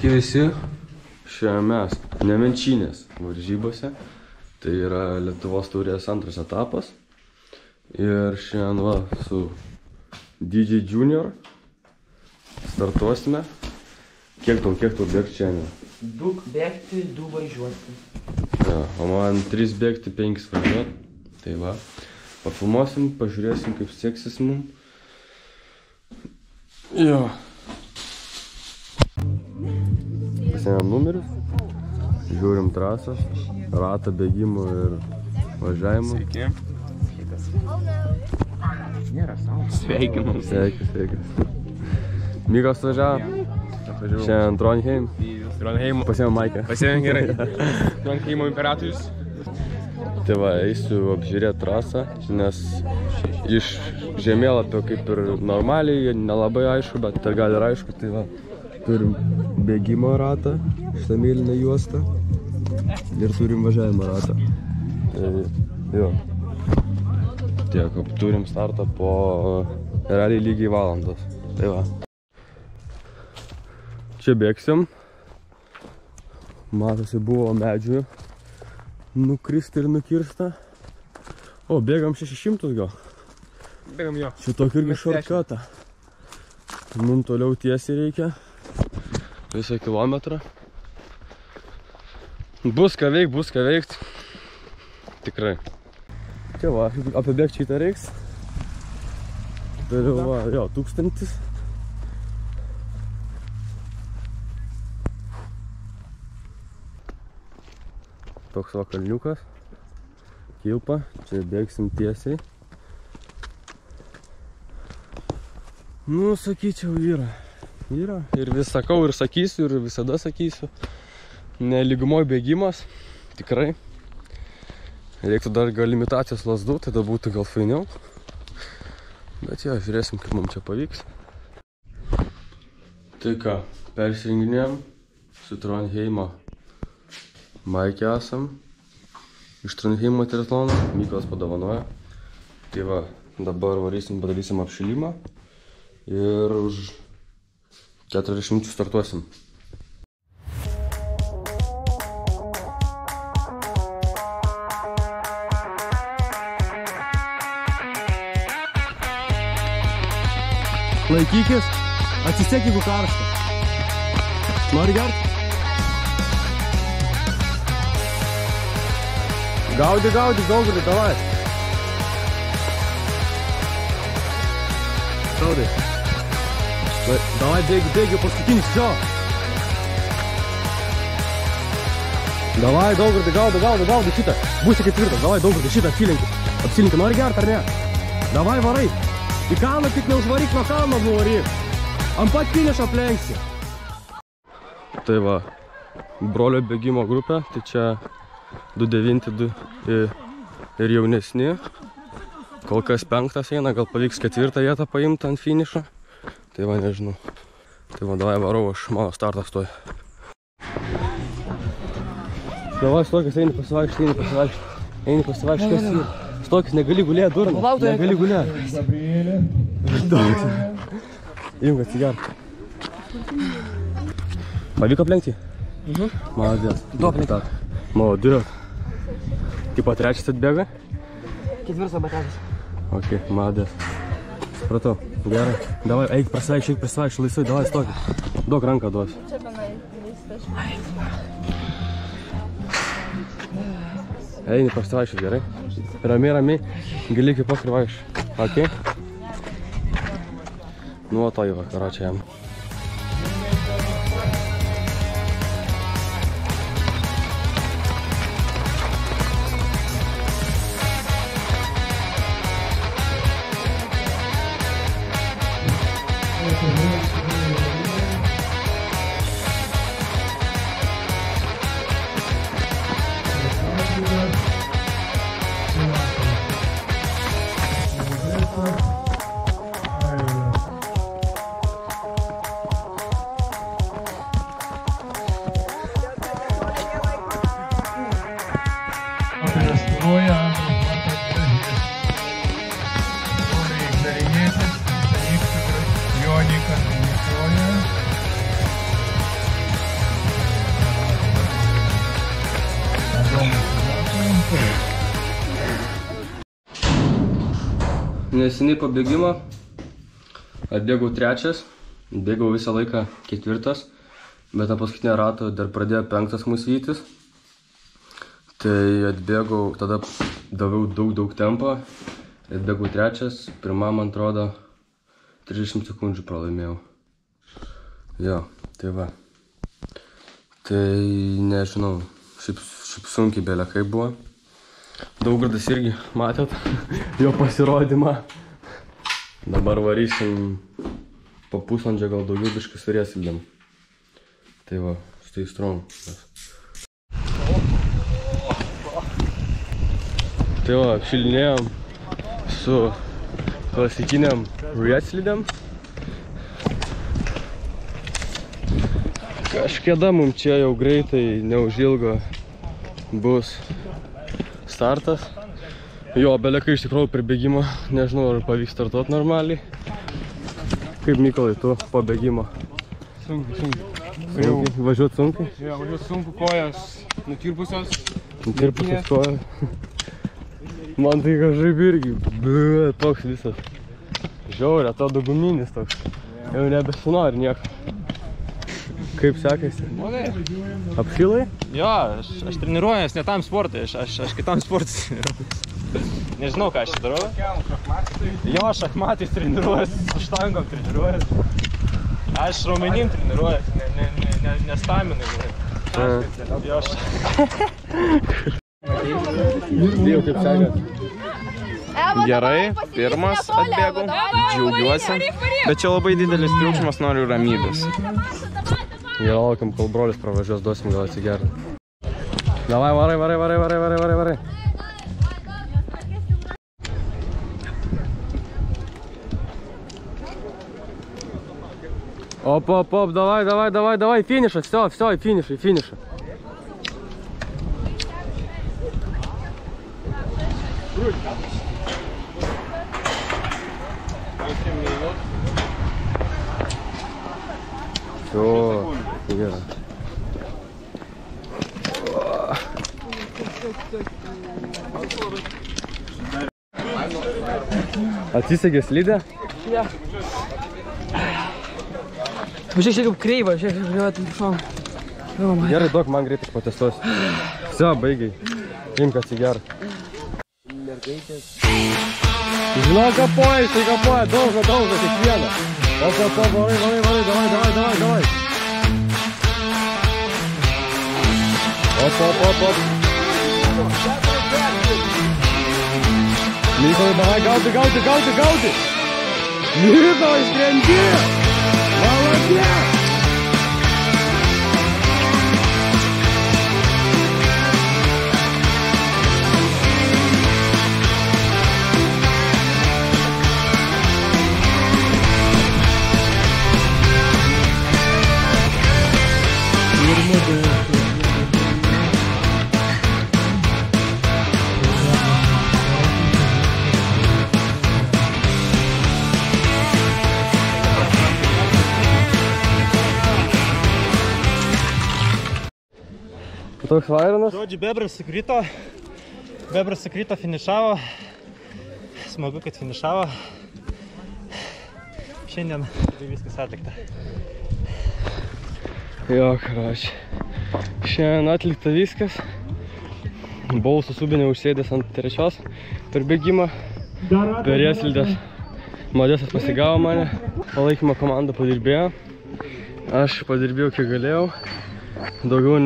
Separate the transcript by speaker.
Speaker 1: Sveiki visi, šiandien mes Nemenčinės varžybose, tai yra Lietuvos taurės antras etapas ir šiandien va su DJ Junior startuosime. Kiek tau bėgti šiandien?
Speaker 2: 2 bėgti, 2 važiuoti.
Speaker 1: Ja, o man 3 bėgti, 5 važiuoti, tai va, pafilmuosim, pažiūrėsim kaip seksis mum. Jo. Pasiėmėm numerius, žiūrim trasą, ratą bėgimų ir važiavimų.
Speaker 3: Sveiki. Nėra savo. Sveikinam.
Speaker 1: Sveikas. Mykas važiavo. Šiandien Trondheim. Pasiėmėm Maikę.
Speaker 3: Pasiėmėm gerai. Trondheimo imperatorius.
Speaker 1: Tai va, eisiu apžiūrėti trasą, nes iš žemėlapio kaip ir normaliai, nelabai aišku, bet ir gal ir aišku, tai va, turim bėgimo ratą, šitą mėlyną juostą ir turim važiavimo ratą. Tai jo, tiek, turim startą po realiai lygiai valandos. Tai va. Čia bėgsim, matosi buvo medžių nukristi ir nukirsta. O, bėgam 600 gal.
Speaker 3: Bėgam jo.
Speaker 1: Čia tokį irgi šortkatą. Mum toliau tiesiai reikia. Visą kilometrą. Bus ką veikt. Tikrai. Čia va, apibėgti šitą reiks. Toliau va, jo, 1000. Toks va kalniukas. Kilpa. Čia bėgsim tiesiai. Nu, sakyčiau, yra. Ir vis sakau ir sakysiu, ir visada sakysiu. Ne lygumoj bėgimas. Tikrai. Reiktų dar gal imitacijos lazdų, tada būtų gal fainiau. Bet jo, žiūrėsim, kaip mums čia pavyks. Tai ką, persirenginėjom su Trondheimo Maikė esam. Iš Trondheimo triatlono. Mykolas padovanoja. Tai va, dabar padarysim apšilimą. Ir už 40 startuosim. Laikykis, atsisek jeigu karšta. Nori gerti? Gaudi, Daugulį, davai. Gaudai. Davai, bėgi, paskutinis, čia. Davai, Daugulį, gaudai šitą. Būsi ketvirtas, davai, Daugulį, šitą apsilinki. Nori gerti ar ne? Davai, varai. Į kalną tik neužvaryk, nuo kalno nuvaryk. Ant pat finišo aplenksi. Tai va, brolio bėgimo grupė, tai čia 2-9 ir jaunesni. Kol kas 5 eina, gal pavyks 4 vietą paimti ant finišo. Tai va, nežinau. Tai va, davai varau, aš mano startas stoju. Davai, stokis, eini pasivaikšti, kas yra. Stokis, negali gulėti, durna. Negali gulėti. Imk atsigert. Pavyko aplenkti? Молодец. Молодец. Tipo trečias atbėga?
Speaker 2: Ketvirtas batakas.
Speaker 1: Ok, молодец. Supratau, gerai. Davai, eik prasivaikščiai laisvai, davai stokis. Duok ranką duosiu.
Speaker 4: Čia vienai neįstačiu.
Speaker 1: Eini prasivaikščiai, gerai? Ramiai, gali iki pakrivaikščiai. Ok? Nu, o to į vakarą čia jam.
Speaker 5: Jonika,
Speaker 1: neseniai po bėgimo atbėgau 3, bėgau visą laiką 4, bet ant paskutinio rato dar pradėjo 5 mus vytis. Tai atbėgau, tada daviau daug tempo, atbėgau 3, pirmam, man atrodo, 30 sekundžių pralaimėjau. Jo, tai va. Tai nežinau, šiaip sunkiai bėlė kaip buvo. Daugirdas irgi matėt jo pasirodymą. Dabar varysim po pusvalandžio, gal daugiau biškai surėsildėm. Tai va, stay strong. Tai va, apšilinėjom su klasikiniam rėslidėm. Kažkada mums čia jau greitai, neužilgo bus startas. Jo, belekai iš tikrųjų per bėgimą, nežinau, ar pavyks startuot normaliai. Kaip Mykolai, tu po bėgimo?
Speaker 3: Sunkiai.
Speaker 1: Važiuot sunkiai?
Speaker 3: Jo, važiuot sunku, kojas nutirpusios.
Speaker 1: Nutirpusios kojas. Man tai kažkaip irgi, toks visas. Žiaurė, atrodo guminis toks. Jau nebesinori nieko. Kaip sekasi? Apšilai?
Speaker 5: Jo, aš treniruojuos ne tam sportui, aš kitam sportui. Nežinau, ką aš čia darau. Jo, šachmatais treniruojuos, su štangom treniruojuos. Aš raumenim treniruojuos, ne staminai. Jo,
Speaker 1: Jau kaip sekasi?
Speaker 6: Gerai, pirmas atbėgau, džiaugiuosi, bet čia labai didelis triukšmas, noriu ramybės.
Speaker 1: Gerai, laukiam, kol brolis pravažiuos, duosim gal atsigerti. Davai, varai. Оп, давай, финиша, все, финиша. Все, Вера. Atsisegė slidę?
Speaker 2: Jo. Žiūrėk, kaip kreiva, žiūrėk, kaip šon.
Speaker 1: Gerai, duok, man greitai patestuos. Все, baigiai. Imk atsiger. Žinau, kapoja, daužo kiekvieną. Op, varai, davai. Op. Mykolai, davai, gauti. Mykolai, skrendi. Молодец! Toks vairanas?
Speaker 5: žodžiu, Bebras sukrito, finišavo. Smagu, kad finišavo. Šiandien viskas atlikta.
Speaker 1: Jo, karoči. Šiandien atlikta viskas. Buvau su Subinė užsėdęs ant 3 per bėgimą. Per Rėslidės. Modestas pasigavo mane. Palaikymo komanda padirbėjo. Aš padirbėjau, kiek galėjau. Daugiau